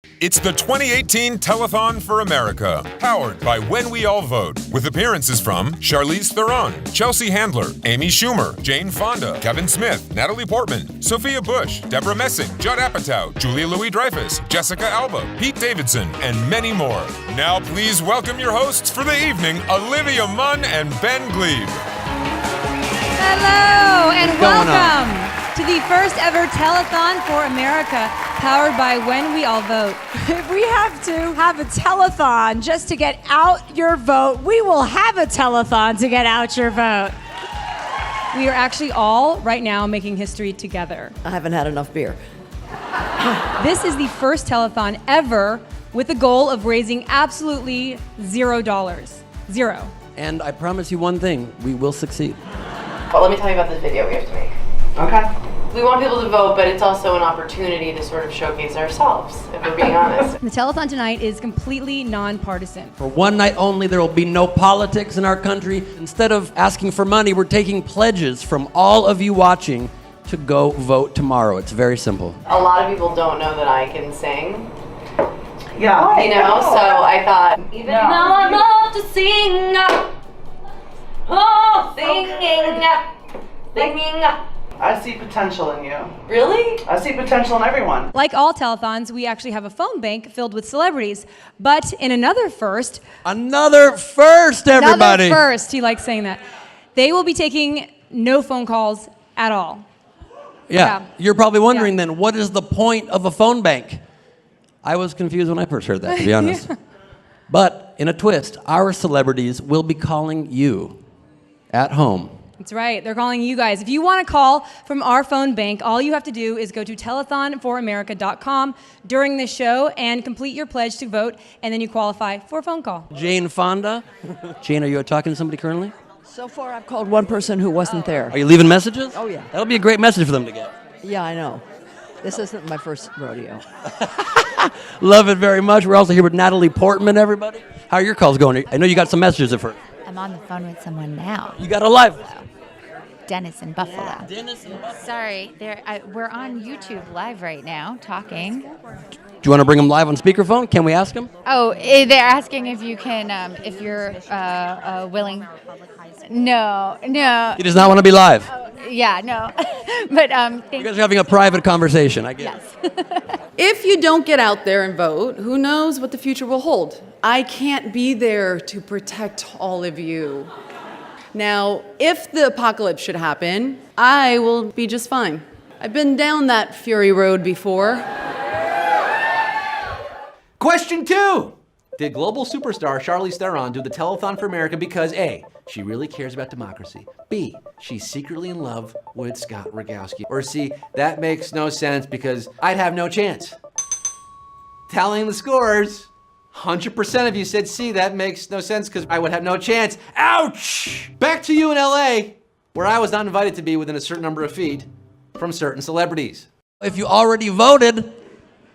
It's the 2018 Telethon for America, powered by When We All Vote, with appearances from Charlize Theron, Chelsea Handler, Amy Schumer, Jane Fonda, Kevin Smith, Natalie Portman, Sophia Bush, Deborah Messing, Judd Apatow, Julia Louis-Dreyfus, Jessica Alba, Pete Davidson, and many more. Now please welcome your hosts for the evening, Olivia Munn and Ben Gleib. Hello and welcome to the first ever Telethon for America, powered by When We All Vote. If we have to have a telethon just to get out your vote, we will have a telethon to get out your vote. We are actually all right now making history together. I haven't had enough beer. This is the first telethon ever with the goal of raising absolutely $0. Zero. And I promise you one thing, we will succeed. But let me tell you about this video we have to make. Okay. We want people to vote, but it's also an opportunity to sort of showcase ourselves, if we're being honest. The telethon tonight is completely nonpartisan. For one night only, there will be no politics in our country. Instead of asking for money, we're taking pledges from all of you watching to go vote tomorrow. It's very simple. A lot of people don't know that I can sing. Yeah. You know, so I thought, even though I love to sing, singing. I see potential in you. Really? I see potential in everyone. Like all telethons, we actually have a phone bank filled with celebrities. But in another first, Another first, everybody. Another first, he likes saying that. They will be taking no phone calls at all. Yeah. You're probably wondering Yeah. then, what is the point of a phone bank? I was confused when I first heard that, to be honest. But in a twist, our celebrities will be calling you at home. That's right. They're calling you guys. If you want to call from our phone bank, all you have to do is go to telethonforamerica.com during the show and complete your pledge to vote, and then you qualify for a phone call. Jane Fonda. Jane, are you talking to somebody currently? So far, I've called one person who wasn't there. Are you leaving messages? Oh, yeah. That'll be a great message for them to get. Yeah, I know. This isn't my first rodeo. Love it very much. We're also here with Natalie Portman, everybody. How are your calls going? I know you got some messages at first. I'm on the phone with someone now. You got a live. Dennis in Buffalo. Yeah, Dennis in Buffalo. Sorry, we're on YouTube live right now, talking. Do you want to bring them live on speakerphone? Can we ask them? Oh, they're asking if you can, if you're willing. No. He does not want to be live. Yeah, no. But You guys are having a private conversation, I guess. yes. If you don't get out there and vote, who knows what the future will hold? I can't be there to protect all of you. Now, if the apocalypse should happen, I will be just fine. I've been down that fury road before. Question 2. Did global superstar Charlize Theron do the Telethon for America because A, she really cares about democracy, B, she's secretly in love with Scott Rogowski, or C, that makes no sense because I'd have no chance? Tallying the scores, 100% of you said C, that makes no sense because I would have no chance. Ouch! Back to you in LA, where I was not invited to be within a certain number of feet from certain celebrities. If you already voted,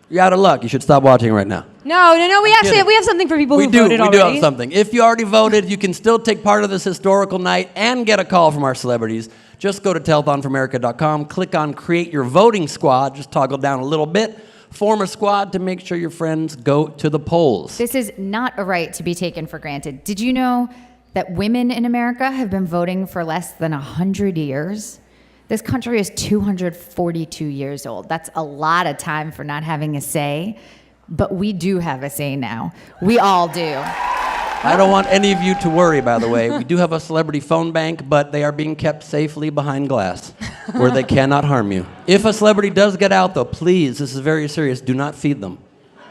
you're out of luck. You should stop watching right now. No. We actually we have something for people who voted already. We do have something. If you already voted, you can still take part of this historical night and get a call from our celebrities. Just go to telethonforamerica.com, click on Create Your Voting Squad, just toggle down a little bit, form a squad to make sure your friends go to the polls. This is not a right to be taken for granted. Did you know that women in America have been voting for less than 100 years? This country is 242 years old. That's a lot of time for not having a say, but we do have a say now. We all do. I don't want any of you to worry, by the way. We do have a celebrity phone bank, but they are being kept safely behind glass, where they cannot harm you. If a celebrity does get out, though, please, this is very serious, do not feed them.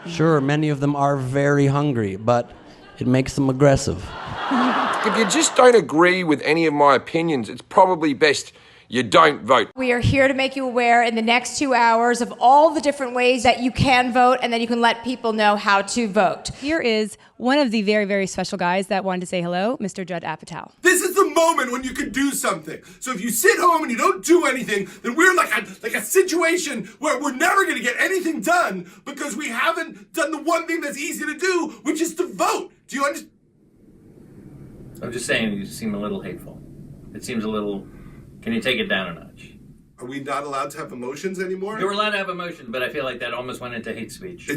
Sure, many of them are very hungry, but it makes them aggressive. If you just don't agree with any of my opinions, it's probably best you don't vote. We are here to make you aware in the next 2 hours of all the different ways that you can vote, and then you can let people know how to vote. Here is one of the very, very special guys that wanted to say hello, Mr. Judd Apatow. This is the moment when you can do something. So if you sit home and you don't do anything, then we're like a situation where we're never going to get anything done because we haven't done the one thing that's easy to do, which is to vote. Do you understand? I'm just saying you seem a little hateful. It seems a little... Can you take it down a notch? Are we not allowed to have emotions anymore? You're allowed to have emotions, but I feel like that almost went into hate speech.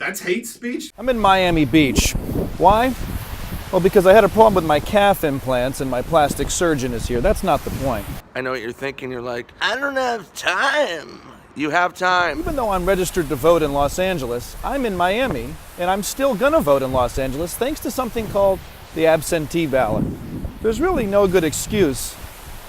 That's hate speech? I'm in Miami Beach. Why? Well, because I had a problem with my calf implants and my plastic surgeon is here. That's not the point. I know what you're thinking. You're like, I don't have time. You have time. Even though I'm registered to vote in Los Angeles, I'm in Miami, and I'm still gonna vote in Los Angeles thanks to something called the absentee ballot. There's really no good excuse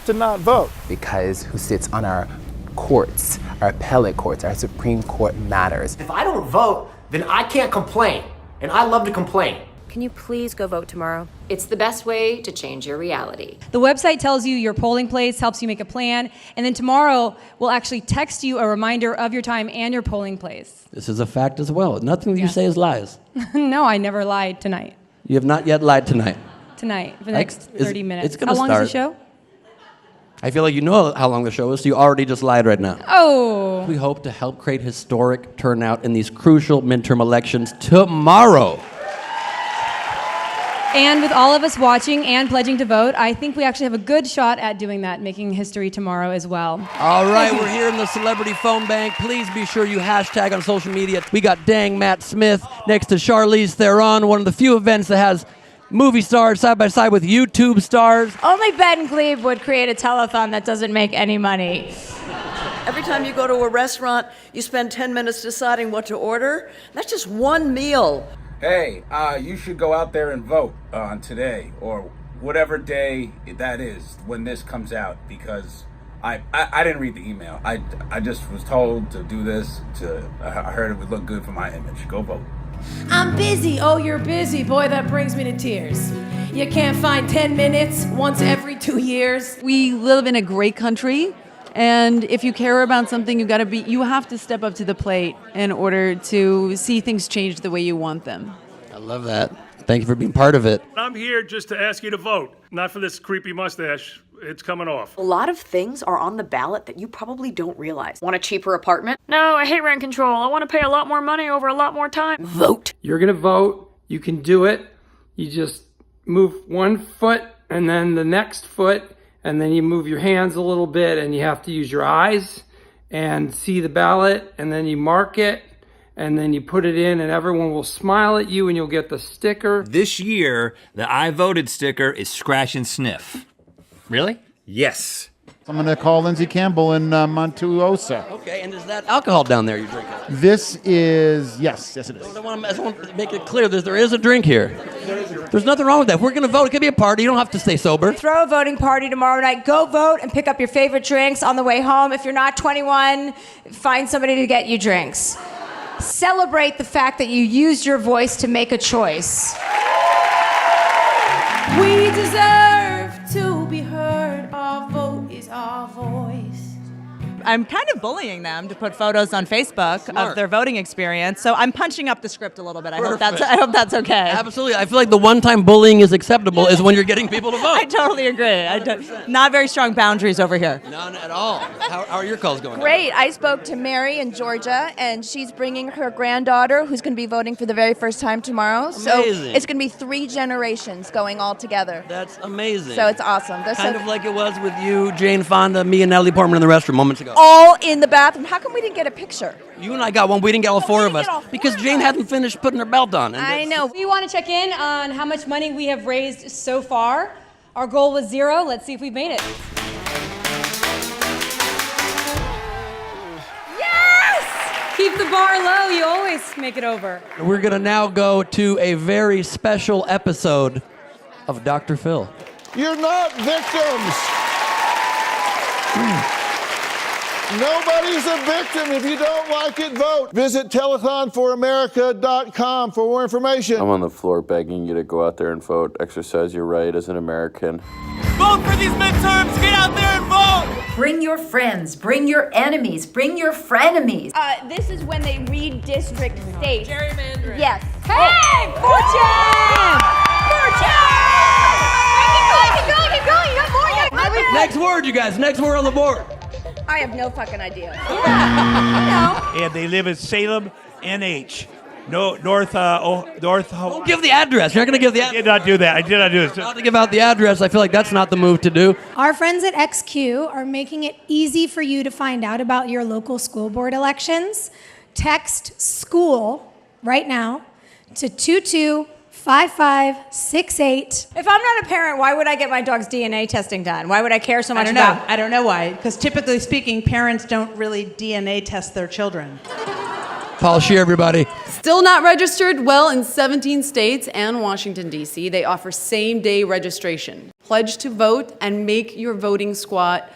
to not vote. Because who sits on our courts, our appellate courts, our Supreme Court matters. If I don't vote, then I can't complain, and I love to complain. Can you please go vote tomorrow? It's the best way to change your reality. The website tells you your polling place, helps you make a plan, and then tomorrow we'll actually text you a reminder of your time and your polling place. This is a fact as well. Nothing you say is lies. No, I never lied tonight. You have not yet lied tonight. Tonight, for the next 30 minutes. It's gonna How long start. is the show? I feel like you know how long the show is, so you already just lied right now. Oh. We hope to help create historic turnout in these crucial midterm elections tomorrow. And with all of us watching and pledging to vote, I think we actually have a good shot at doing that, making history tomorrow as well. All right, we're here in the Celebrity Phone Bank. Please be sure you hashtag on social media. We got Dang Matt Smith next to Charlize Theron, one of the few events that has movie stars side by side with YouTube stars. Only Ben Gleib would create a telethon that doesn't make any money. Every time you go to a restaurant, you spend 10 minutes deciding what to order. That's just one meal. Hey, you should go out there and vote on today or whatever day that is when this comes out, because I didn't read the email. I just was told to do this. I heard it would look good for my image. Go vote. I'm busy. Oh, you're busy. Boy, that brings me to tears. You can't find 10 minutes once every 2 years. We live in a great country, and if you care about something, you have to step up to the plate in order to see things change the way you want them. I love that. Thank you for being part of it. I'm here just to ask you to vote, not for this creepy mustache. It's coming off. A lot of things are on the ballot that you probably don't realize. Want a cheaper apartment? No, I hate rent control. I want to pay a lot more money over a lot more time. Vote. You're going to vote. You can do it. You just move one foot and then the next foot, and then you move your hands a little bit, and you have to use your eyes and see the ballot, and then you mark it, and then you put it in, and everyone will smile at you, and you'll get the sticker. This year, the I voted sticker is scratch and sniff. Really? Yes. I'm going to call Lindsay Campbell in Montuosa. Okay, and is that alcohol down there you drink? This is, yes it is. I want to make it clear that there is a drink here. There's nothing wrong with that. If we're going to vote, it could be a party. You don't have to stay sober. Throw a voting party tomorrow night. Go vote and pick up your favorite drinks on the way home. If you're not 21, find somebody to get you drinks. Celebrate the fact that you used your voice to make a choice. We deserve to be heard. Our vote is our voice. I'm kind of bullying them to put photos on Facebook of their voting experience, so I'm punching up the script a little bit. I hope that's okay. Absolutely. I feel like the one time bullying is acceptable is when you're getting people to vote. I totally agree. Not very strong boundaries over here. None at all. How are your calls going? Great. I spoke to Mary in Georgia, and she's bringing her granddaughter, who's going to be voting for the very first time tomorrow. Amazing. So it's going to be 3 generations going all together. That's amazing. So it's awesome. Kind of like it was with you, Jane Fonda, me, and Natalie Portman in the restroom moments ago. All in the bathroom. How come we didn't get a picture? You and I got one. We didn't get all 4 of us because Jane hadn't finished putting her belt on. I know. We want to check in on how much money we have raised so far. Our goal was 0. Let's see if we've made it. Yes! Keep the bar low. You always make it over. We're going to now go to a very special episode of Dr. Phil. You're not victims. Nobody's a victim. If you don't like it, vote. Visit telethonforamerica.com for more information. I'm on the floor begging you to go out there and vote. Exercise your right as an American. Vote for these midterms. Get out there and vote. Bring your friends, bring your enemies, bring your frenemies. This is when they redistrict states. Gerrymandering. Yes. Hey, Fortune! Keep going. You got more. Next word, you guys. Next word on the board. I have no fucking idea. And they live in Salem, NH. No, North. Don't give the address. You're not going to give the address. I did not do that. I did not do it. Not to give out the address. I feel like that's not the move to do. Our friends at XQ are making it easy for you to find out about your local school board elections. Text SCHOOL right now to 225568. If I'm not a parent, why would I get my dog's DNA testing done? Why would I care so much about? I don't know why. Because typically speaking, parents don't really DNA test their children. Paul Scheer, everybody. Still not registered? Well, in 17 states and Washington, D.C., they offer same-day registration. Pledge to vote and make your voting squat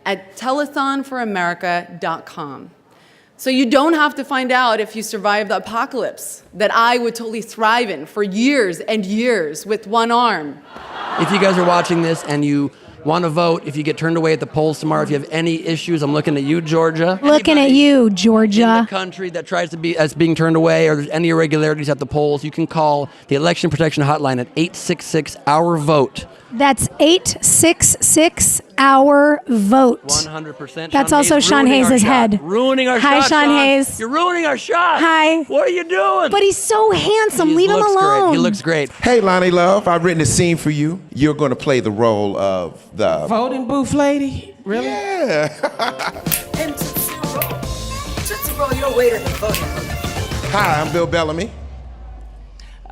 at telethonforamerica.com. So you don't have to find out if you survive the apocalypse that I would totally thrive in for years and years with one arm. If you guys are watching this and you want to vote, if you get turned away at the polls tomorrow, if you have any issues, I'm looking at you, Georgia. Looking at you, Georgia. In the country that tries to be as being turned away, or there's any irregularities at the polls, you can call the Election Protection Hotline at 866-OUR-VOTE. That's 866-OUR-VOTE. 100%. That's also Sean Hayes' head. Ruining our Hi, shot, Sean Hayes. You're ruining our shot. Hi. What are you doing? But he's so handsome. He Leave him looks alone. Great. He looks great. Hey, Lonnie Love, I've written a scene for you. You're going to play the role of the Voting booth lady? Really? Yeah. And Tootsie Roll, you're waiter in the voting booth. Hi, I'm Bill Bellamy.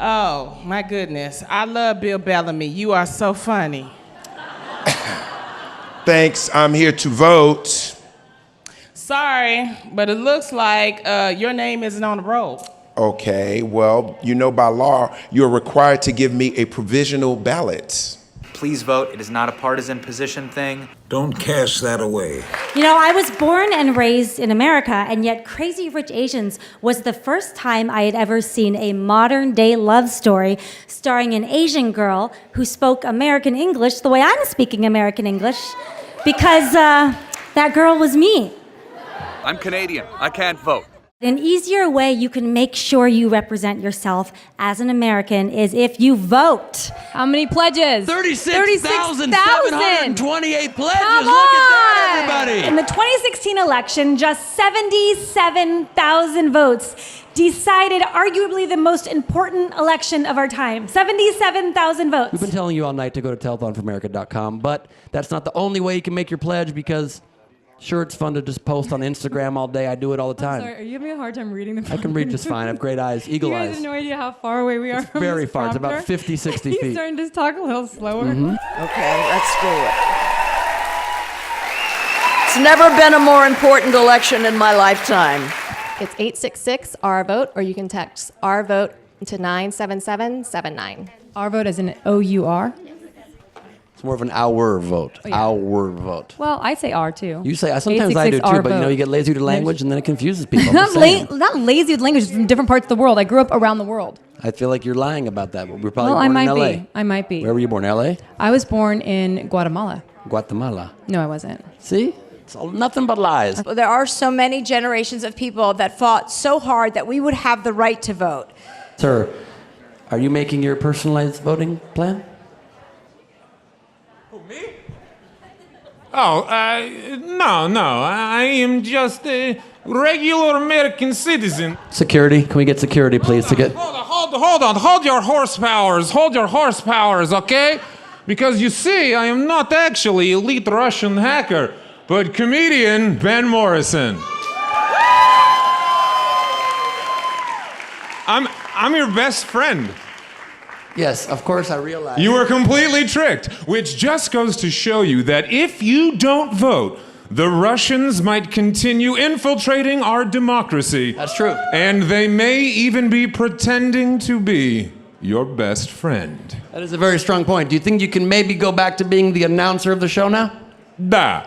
Oh, my goodness. I love Bill Bellamy. You are so funny. Thanks. I'm here to vote. Sorry, but it looks like your name isn't on the roll. Okay, well, you know by law, you're required to give me a provisional ballot. Please vote. It is not a partisan position thing. Don't cast that away. You know, I was born and raised in America, and yet Crazy Rich Asians was the first time I had ever seen a modern-day love story starring an Asian girl who spoke American English the way I'm speaking American English, because that girl was me. I'm Canadian. I can't vote. An easier way you can make sure you represent yourself as an American is if you vote. How many pledges? 36,728 pledges. Come Look at that, on. everybody. In the 2016 election, just 77,000 votes decided arguably the most important election of our time. 77,000 votes. We've been telling you all night to go to telethonforamerica.com, but that's not the only way you can make your pledge, because sure, it's fun to just post on Instagram all day. I do it all the time. Sorry, are you having a hard time reading the I can read just fine. I have great eyes, eagle you guys eyes. have no idea how far away we are from Very this far. It's prompter. about 50, 60 He's feet. starting to talk a little slower. Mhm. Okay, let's do it. It's never been a more important election in my lifetime. It's 866-OUR-VOTE, or you can text OUR-VOTE to 97779. Our vote is an O-U-R? It's more of an our vote. Oh, yeah. Our vote. Well, I say R too. You say, sometimes I do too, but you know, you get lazy with your language and then it confuses people. I'm not, just saying. not lazy with language from different parts of the world. I grew up around the world. I feel like you're lying about that. We're probably Well, born I might in LA. be. I might be. Where were you born? LA? I was born in Guatemala. Guatemala. No, I wasn't. See? It's all, nothing but lies. There are so many generations of people that fought so hard that we would have the right to vote. Sir, are you making your personalized voting plan? Oh, no. I am just a regular American citizen. Security. Can we get security, please, to get... Hold on. Hold your horsepowers, okay? Because you see, I am not actually elite Russian hacker, but comedian Ben Morrison. I'm your best friend. Yes, of course I realize. You were completely tricked, which just goes to show you that if you don't vote, the Russians might continue infiltrating our democracy. That's true. And they may even be pretending to be your best friend. That is a very strong point. Do you think you can maybe go back to being the announcer of the show now? Da.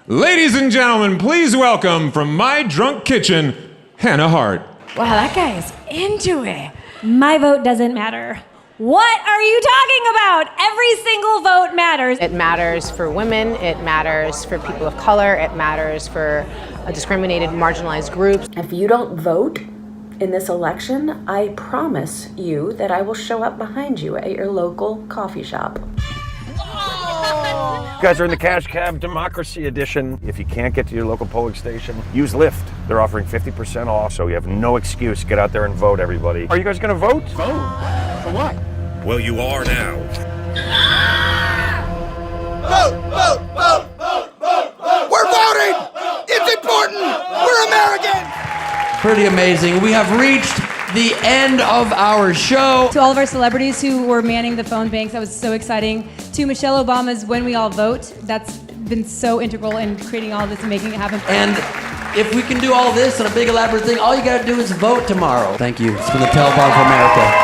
Ladies and gentlemen, please welcome from my drunk kitchen, Hannah Hart. Wow, that guy is into it. My vote doesn't matter. What are you talking about? Every single vote matters. It matters for women, it matters for people of color, it matters for discriminated, marginalized groups. If you don't vote in this election, I promise you that I will show up behind you at your local coffee shop. You guys are in the Cash Cab Democracy Edition. If you can't get to your local polling station, use Lyft. They're offering 50% off, so you have no excuse. Get out there and vote, everybody. Are you guys gonna vote? Vote? For what? Well, you are now. Vote! We're voting! It's important! We're American! Pretty amazing. We have reached the end of our show. To all of our celebrities who were manning the phone banks, that was so exciting. To Michelle Obama's When We All Vote, that's been so integral in creating all this and making it happen. And if we can do all this and a big elaborate thing, all you gotta do is vote tomorrow. Thank you. It's been the Telethon for America.